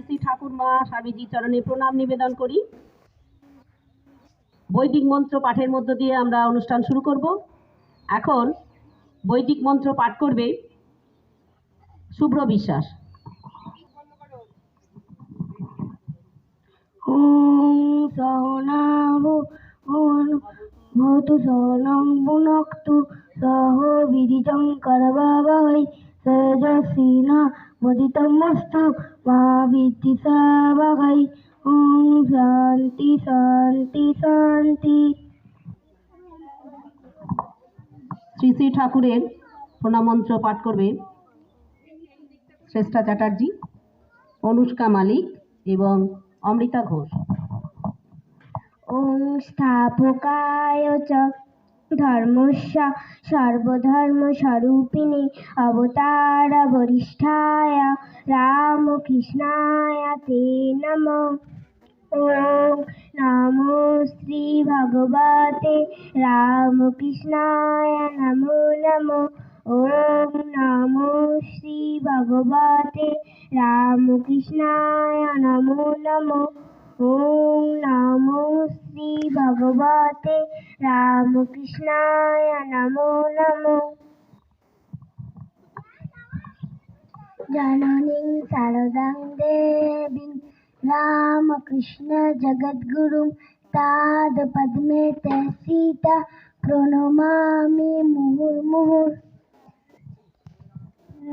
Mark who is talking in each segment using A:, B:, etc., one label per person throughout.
A: শ্রী ঠাকুর মা স্বামীজি চরণে প্রণাম নিবেদন করি। বৈদিক মন্ত্র পাঠের মধ্য দিয়ে আমরা অনুষ্ঠান শুরু করব। এখন বৈদিক মন্ত্র পাঠ করবে শুভ্র বিশ্বাস।
B: ভূতু সহনং ভুনক্তু সহ বিদিतं করবাবহৈ তেজস্বিনা বদিতমস্তু মা বিদ্বিষাবহৈ। ওম শান্তি শান্তি শান্তি।
A: শ্রী শ্রী ঠাকুরের প্রণাম মন্ত্র পাঠ করবে শ্রেষ্ঠা চ্যাটার্জি, অনুষ্কা মালিক এবং অমৃতা ঘোষ।
B: ওম স্থাপকায় চ ধর্মস্য সর্বধর্মস্বরূপিণে অবতার বরিষ্ঠায় রামকৃষ্ণায় তে নমঃ। ওম নমো শ্রী ভগবতে রামকৃষ্ণায় নমো নমঃ। ওম নমো শ্রী ভগবতে রামকৃষ্ণায় নমো নমঃ। ওম নমো শ্রী ভগবতে রামকৃষ্ণায় নমো নমঃ। জননীং শারদাং দেবীং রামকৃষ্ণ জগদ্গুরুং তাদ পদ্মে তস্যিতা প্রণমামি মুহুর্মুহুঃ।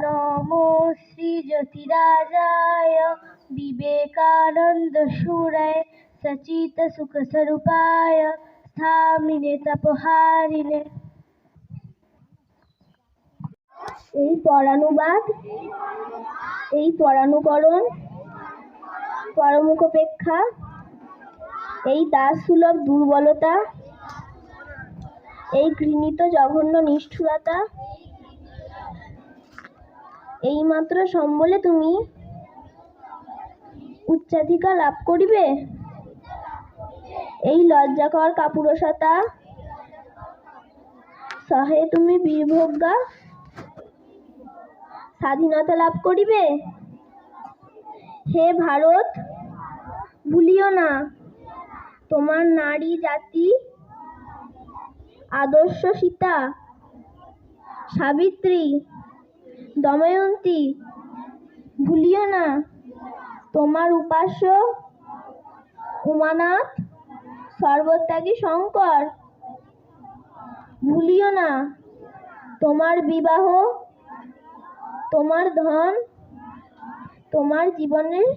B: নমো শ্রী জ্যোতিরাজায় বিবেকানন্দ সুরায় সচিত সুখ স্বরূপায় স্থামিনে তপহারিণে। এই পরানুবাদ, এই পরানুকরণ, পরমুখপেক্ষা, এই দাসসুলভ দুর্বলতা, এই ঘৃণিত জঘন্য নিষ্ঠুরতা, এইমাত্র সম্বলে তুমি উচ্চাধিকার লাভ করিবে। এই লজ্জাকর কাপুরুষতা সহে তুমি বীরভোগ্যা স্বাধীনতা লাভ করিবে। হে ভারত, ভুলিও না তোমার নারী জাতি আদর্শ সীতা, সাবিত্রী, দময়ন্তী। ভুলিও না তোমার উপাস্য উমানাথ, সর্বত্যাগী শঙ্কর। ভুলিও না তোমার বিবাহ, তোমার ধন, তোমার জীবনের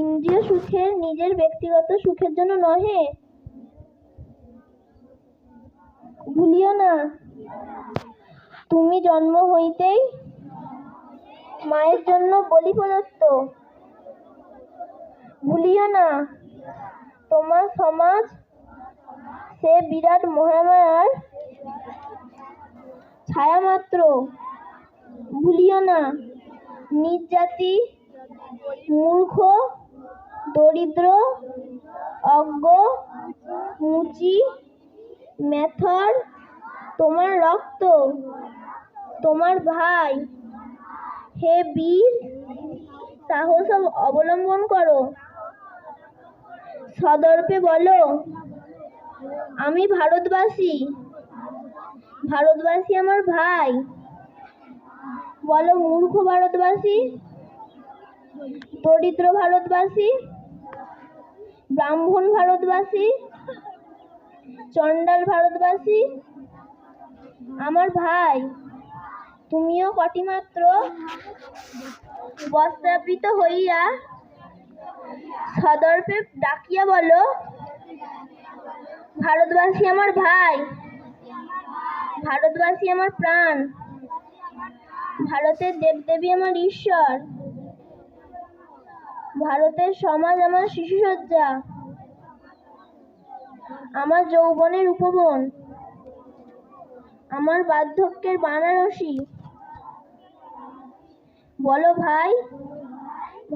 B: ইন্দ্রিয় সুখের, নিজের ব্যক্তিগত সুখের জন্য নহে। ভুলিও না তুমি জন্ম হইতেই মায়ের জন্য বলি প্রদত্ত। ভুলিও না তোমার সমাজ সে বিরাট মহামায়ার ছায়া মাত্র। ভুলিও না নিজ জাতি মূর্খ, দরিদ্র, অজ্ঞ, মুচি, মেথর তোমার রক্ত, তোমার ভাই। হে বীর, সাহস অবলম্বন করো, সদর্পে বলো আমি ভারতবাসী, ভারতবাসী আমার ভাই। বলো মূর্খ ভারতবাসী, দরিদ্র ভারতবাসী, ব্রাহ্মণ ভারতবাসী, চণ্ডাল ভারতবাসী আমার ভাই। তুমিও কটিমাত্র বস্ত্রাবৃত হইয়া সদর্পে ডাকিয়া বলো ভারতবাসী আমার ভাই, ভারতবাসী আমার প্রাণ, ভারতের দেবদেবী আমার ঈশ্বর, ভারতের সমাজ আমার শিশুসজ্জা, আমার যৌবনের উপবন, আমার বার্ধক্যের বানারসি। বলো ভাই,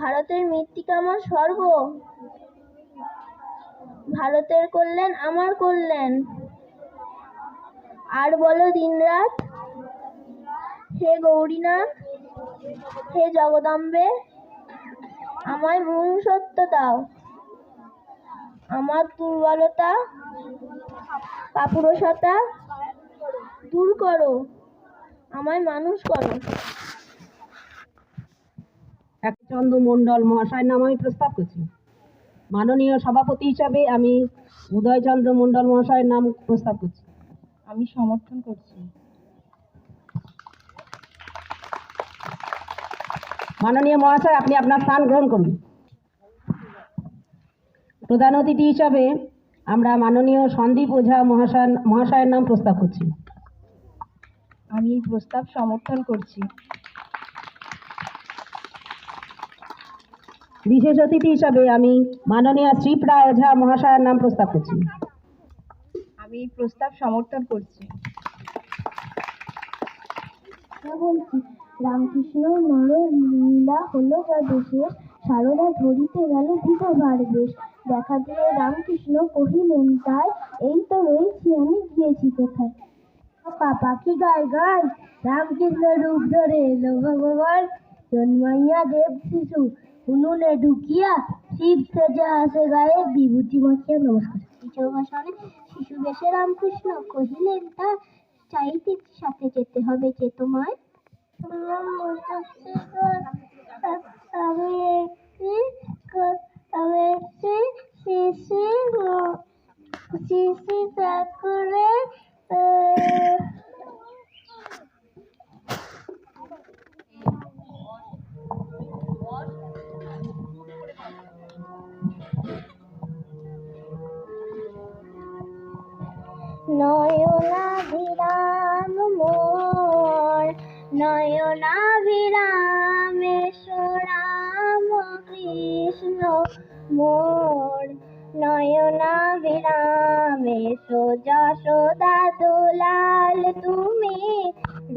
B: ভারতের মৃত্তিকা আমার স্বর্গ, ভারতের কল্যাণ আমার কল্যাণ। আর বলো দিনরাত হে গৌরীনাথ, হে জগদম্বে, আমায় মনুষ্যত্ব দাও, আমার দুর্বলতা কাপুরুষতা দূর করো, আমায় মানুষ করো।
A: চন্দ্র মণ্ডল মহাশয়ের নাম আমি প্রস্তাব করছি। মাননীয় সভাপতি হিসাবে আমি উদয়চন্দ্র মণ্ডল মহাশয়ের নাম প্রস্তাব করছি।
B: আমি সমর্থন করছি।
A: মাননীয় মহাশয়, আপনি আপনার স্থান গ্রহণ করুন। প্রধান অতিথি হিসাবে আমরা মাননীয় সন্দীপ ওঝা মহাশয়ের নাম প্রস্তাব করছি।
B: আমি এই প্রস্তাব সমর্থন করছি।
A: বিশেষ অতিথি হিসাবে আমি মাননীয় শ্রীপ্রা ওঝা মহাশয়ের নাম প্রস্তাব করছি।
B: আমি এই প্রস্তাব সমর্থন করছি। বলছি, রামকৃষ্ণ নর লীলা হলো যা দেশে, সারদা ধরিতে গেল বিধবার বেশ। দেখা দিয়ে রামকৃষ্ণ কহিলেন তাই, এই তো রয়েছি আমি, গিয়েছি কোথায়? পাখি গায় গায় রামকৃষ্ণ রূপ ধরে এলো ভগবান, জন্মাইয়া দেব শিশু উনুনে ঢুকিয়া, শিব সেজে হাসে গায়ে বিভূতি মাখিয়া। নমস্কার। ভাষণে শিশু বেশে রামকৃষ্ণ কহিলেন তা, চাইতে সাথে যেতে হবে যে তোমায়। আমি একটি শিশি ঠাকুরে নয়নাভিরাম মোর, নয়নাভিরামেশ্বর রাম কৃষ্ণ মোর, নয়নাভিরামেশ্বর যশোদা দুলাল তুমি,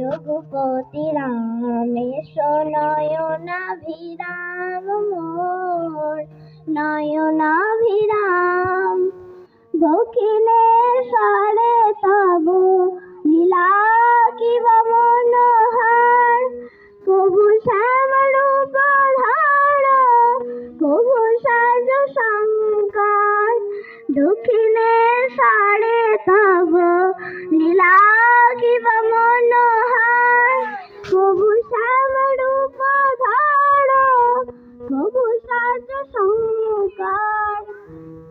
B: রঘুপতি রামেশ্বর নয়নাভিরাম মোর, নয়নাভিরাম। দক্ষিণে সারে তব লীলা কিবা মনোহার, প্রভু শ্যাম রূপ ধার, প্রভু সাজ শঙ্কর। দক্ষিণে সারে তব লীলা কিবা মনোহার, প্রভু শ্যাম রূপ ধার, প্রভু সাজ শঙ্কর।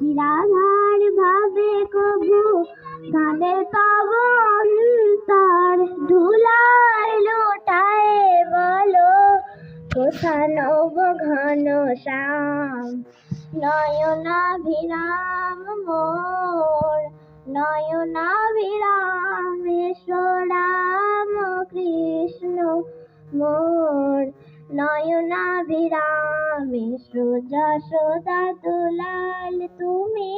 B: নিরাধার ভাবে কবু গানে তব অন্তর, ধুলায় লোটায় বলো কোথা নব ঘন শ্যাম। নয়নাভিরাম মোর, নয়নাভিরামেশ্বর রাম কৃষ্ণ মোর, নয়নাভিরামেশ্বর যশোদা দুলাল তুমি,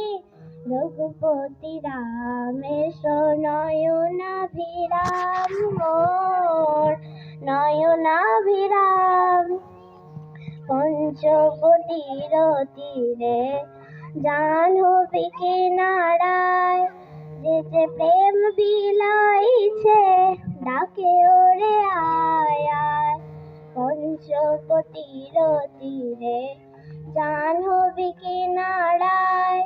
B: রঘুপতি রামেশ্বর নয়নাভিরাম মোর, নয়নাভিরাম। পঞ্চবটির তীরে জাহ্নবী কিনারায়, যে যে প্রেম বিলাইছে ডাকে ওরে আয় আয়। পঞ্চবটির তীরে জাহ্নবী কিনারায়,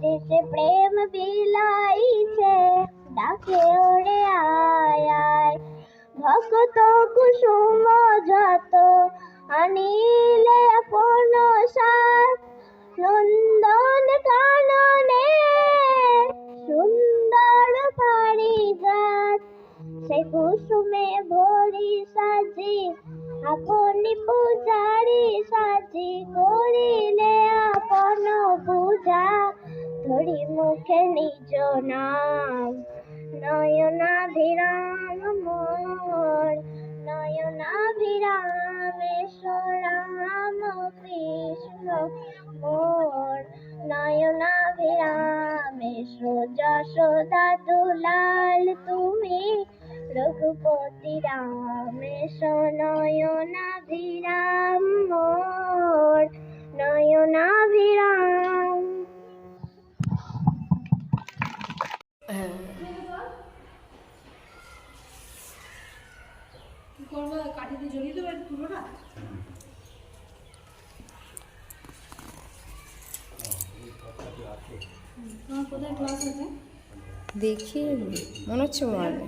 B: যে যে প্রেম বিলাইছে ডাকে ওরে আয় আয়। ভক্ত কুসুম যত আনিলে আপন সাথ, নন্দন কাননে সুন্দর পারিজাত। সে কুসুমে ভরি সাজি আপনি পূজারি সাজি, করিলে আপন পূজা ধরি মুখে নিজ নাম। নয়নাভিরাম মোর, নয়নাভিরামেশ্বর রাম কৃষ্ণ মোর, নয়নাভিরামেশ্বর যশোদা দুলাল তুমি, রঘুপতি রামেশ্বর নয়নাভিরাম মোর, নয়নাভিরাম।
C: কি করবো, কাঠিতে জড়িয়ে দেবো পুরোটা। দেখি মনে হচ্ছে মনে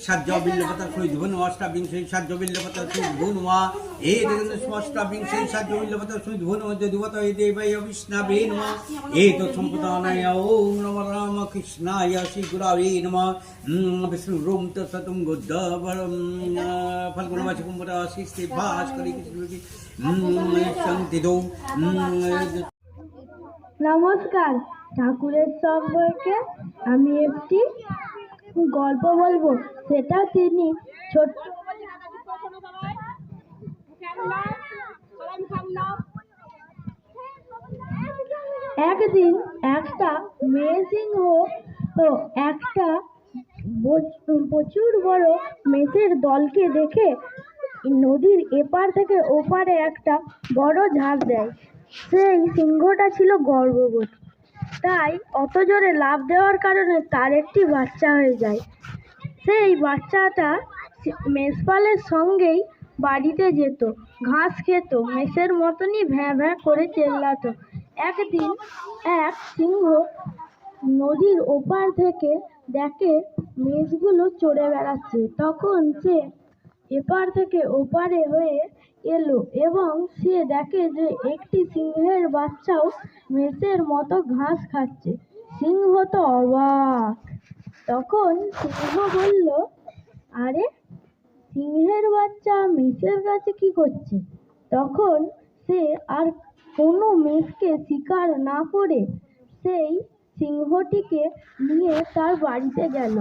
D: षड्जबिल्लपत्र सुधुवनष्टाविंशति षड्जबिल्लपत्र सुधुवन्वा एतद् स्पष्टाविंशति षड्जबिल्लपत्र सुधुवन्वा देवता देवय विष्णवे नमः एतत् सम्पदानाय ॐ नमो रामकृष्णाय श्रीगुरवे नमः विष्णुरूं तत्सतं गोद्धवरं फल्गुणमासे कुम्भराशिस्ते भास्करे कृष्णति शान्तिदौ
B: নমস্কার, ঠাকুরের সম্পর্কে আমি একটি গল্প বলবো। সেটা তিনি ছোট্ট একদিন একটা মেয়ে সিংহ একটা প্রচুর বড় মেষের দলকে দেখে নদীর এপার থেকে ওপারে একটা বড় ঝাঁপ দেয়। সেই সিংহটা ছিল গর্ভবতী, তাই অত জোরে লাফ দেওয়ার কারণে তার একটি বাচ্চা হয়ে যায়। সেই বাচ্চাটা মেষপালের সঙ্গেই বাড়িতে যেত, ঘাস খেত, মেষের মতনই ভ্যাঁ ভ্যাঁ করে চেল্লাতো। একদিন এক সিংহ নদীর ওপার থেকে দেখে মেষগুলো চড়ে বেড়াচ্ছে। তখন সে এপার থেকে ওপারে হয়ে এলো এবং সে দেখে যে একটি সিংহের বাচ্চাও মেষের মতো ঘাস খাচ্ছে। সিংহ তো অবাক। তখন সিংহ বলল, আরে, সিংহের বাচ্চা মেষের কাছে কি করছে? তখন সে আর কোনো মেষকে শিকার না করে সেই সিংহটিকে নিয়ে তার বাড়িতে গেল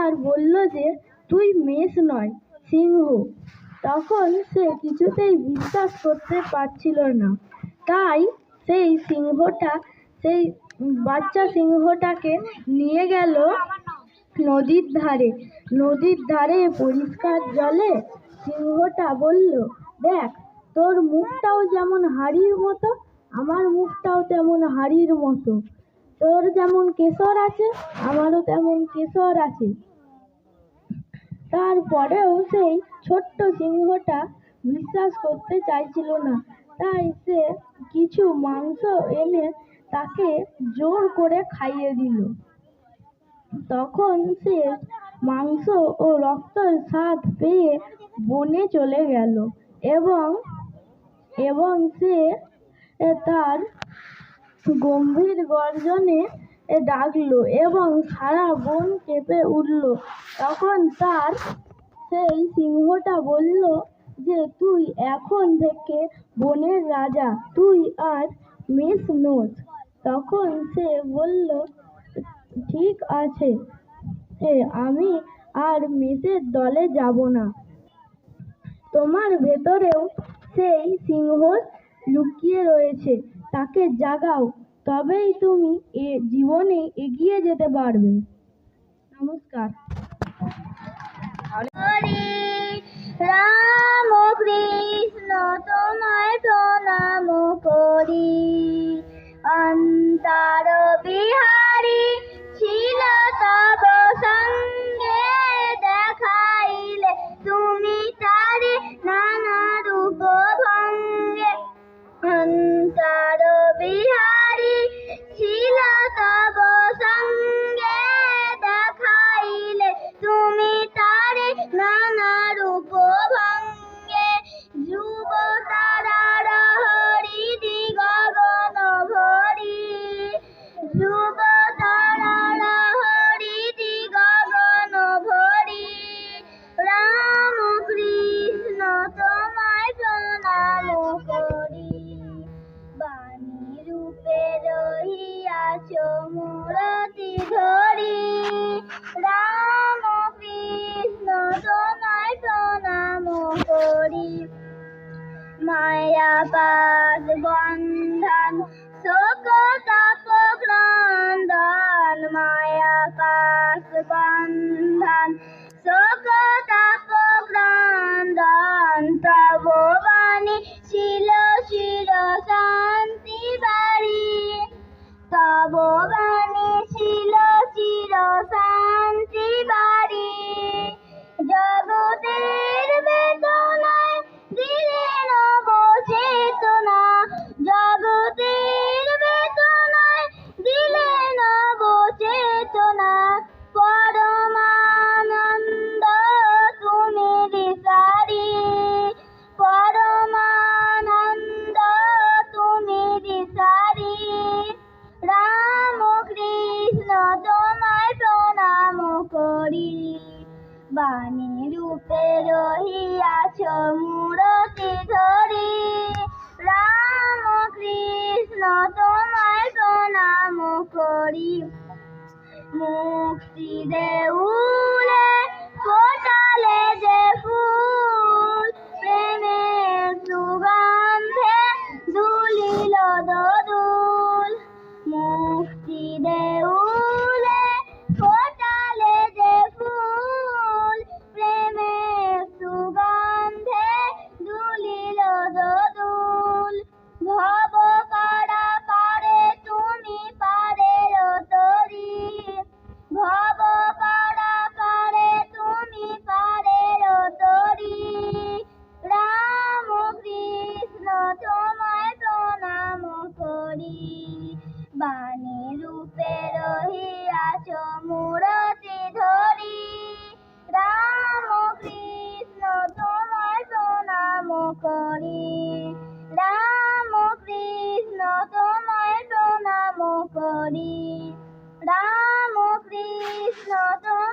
B: আর বলল যে, তুই মেষ নয়, সিংহ। তখন সে কিছুতেই বিশ্বাস করতে পারছিল না, তাই সেই বাচ্চা সিংহটাকে নিয়ে গেল নদীর ধারে পরিষ্কার জলে। সিংহটা বলল, দেখ, তোর মুখটাও যেমন হাড়ির মতো, আমার মুখটাও তেমন হাড়ির মতো। তোর যেমন কেশর আছে, আমারও তেমন কেশর আছে। তারপরেও সেই ছোট্ট সিংহটা বিশ্বাস করতে চাইছিল না, তাই সে কিছু মাংস এনে তাকে জোর করে খাইয়ে দিল। তখন সে মাংস ও রক্তের স্বাদ পেয়ে বনে চলে গেল এবং সে তার গম্ভীর গর্জনে ডাকলো এবং সারা বন কেঁপে উঠল। তখন সেই সিংহটা বলল যে, তুই এখন থেকে বনের রাজা, তুই আর মেষ নোস। তখন সে বলল, ঠিক আছে, আমি আর মেষের দলে যাব না। তোমার ভেতরেও সেই সিংহ লুকিয়ে রয়েছে, তাকে জাগাও, তবেই তুমি জীবনে এগিয়ে যেতে পারবে। নমস্কার। রাম কৃষ্ণ তোমায় প্রণাম করি, অন্তর বিহারী ছিল তব সঙ্গে, দেখাইলে তুমি তারে নানা রূপ ভঙ্গে। অন্তর বিহারী ছিল তব সঙ্গে, দেখাইলে তুমি তারে নানা রূপ ভঙ্গে। যুব তারার হরিদি গগন ভরি, যুব তারার হরিদি গগন ভরি। রাম কৃষ্ণ তোমায় প্রণাম করি, বাণী রূপে রহিয়াছ মূরতি ধরি। রাম কৃষ্ণ তোমায় প্রণাম করি, মায়া পাশ বন্ধন শোক তাপ ক্রন্দন। মায়া পাশ বন্ধন শোক তাপ ক্রন্দন। তব বাণী ছিল চির শান্তি বাড়ি, তব বাণী ছিল চির শান্তি করি। মুক্তি দেউলে ফোটালে যে ফুল, প্রেমের সুগন্ধে দুলিল দোদুল। মুক্তি দেউলে ফোটালে যে ফুল, প্রেমের সুগন্ধে দুলিল দোদুল। ভব কারা পারে তুমি পারের তরি, ভব কারা পারে তুমি পারের তরি। রাম কৃষ্ণ তোমায় প্রণাম করি, বাণী রূপে রহিয়াছ মূরতি ধরি। রাম কৃষ্ণ তোমায় প্রণাম করি, রাম কৃষ্ণ তোমায় প্রণাম করি। রাম কৃষ্ণ তোমায়